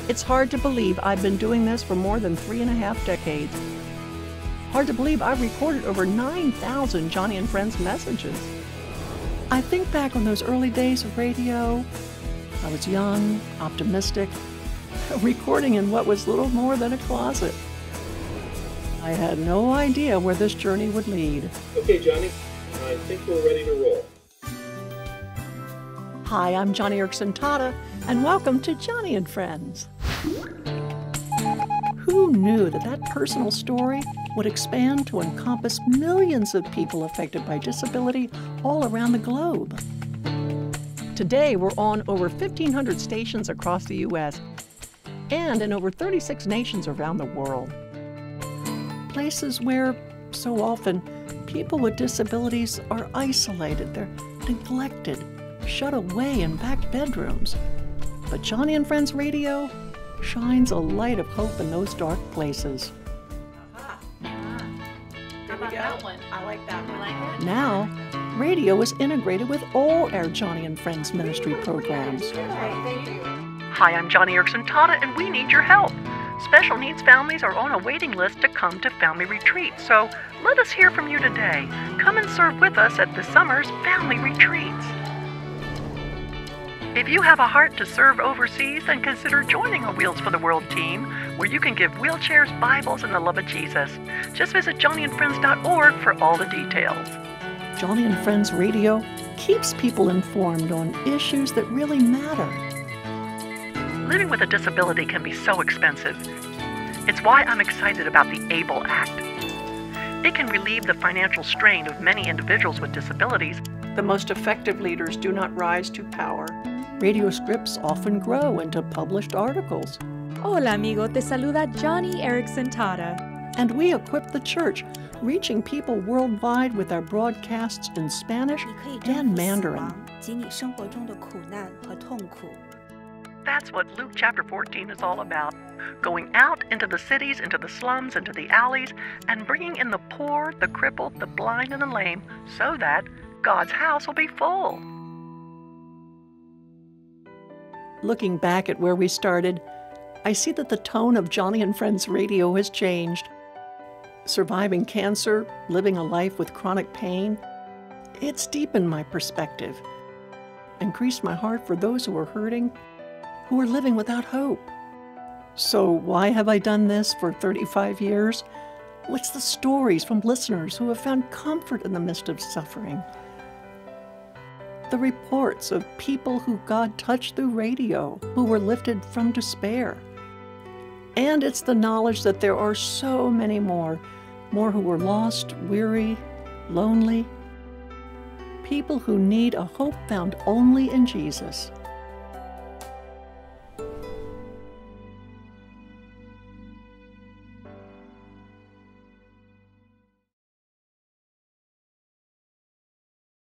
It's hard to believe I've been doing this for more than 3.5 decades. Hard to believe I've recorded over 9,000 Joni and Friends messages. I think back on those early days of radio. I was young, optimistic, recording in what was little more than a closet. I had no idea where this journey would lead. Okay, Joni, I think we're ready to roll. Hi, I'm Joni Eareckson Tada, and welcome to Joni and Friends. Who knew that personal story would expand to encompass millions of people affected by disability all around the globe? Today, we're on over 1,500 stations across the U.S. and in over 36 nations around the world. Places where, so often, people with disabilities are isolated, they're neglected, shut away in back bedrooms. But Joni and Friends Radio shines a light of hope in those dark places. How about that one? I like that one. Like it? Now, radio is integrated with all our Joni and Friends ministry programs. Hi, I'm Joni Eareckson Tada, and we need your help. Special needs families are on a waiting list to come to Family Retreat, so let us hear from you today. Come and serve with us at this summer's Family Retreats. If you have a heart to serve overseas, then consider joining a Wheels for the World team, where you can give wheelchairs, Bibles, and the love of Jesus. Just visit joniandfriends.org for all the details. Joni and Friends Radio keeps people informed on issues that really matter. Living with a disability can be so expensive. It's why I'm excited about the ABLE Act. It can relieve the financial strain of many individuals with disabilities. The most effective leaders do not rise to power. Radio scripts often grow into published articles. Hola amigo, te saluda Joni Eareckson Tada. And we equip the church, reaching people worldwide with our broadcasts in Spanish and Mandarin. That's what Luke chapter 14 is all about. Going out into the cities, into the slums, into the alleys, and bringing in the poor, the crippled, the blind, and the lame, so that God's house will be full. Looking back at where we started, I see that the tone of Joni and Friends Radio has changed. Surviving cancer, living a life with chronic pain, it's deepened my perspective, increased my heart for those who are hurting, who are living without hope. So why have I done this for 35 years? What's the stories from listeners who have found comfort in the midst of suffering? The reports of people who God touched through radio, who were lifted from despair. And it's the knowledge that there are so many more who were lost, weary, lonely. People who need a hope found only in Jesus.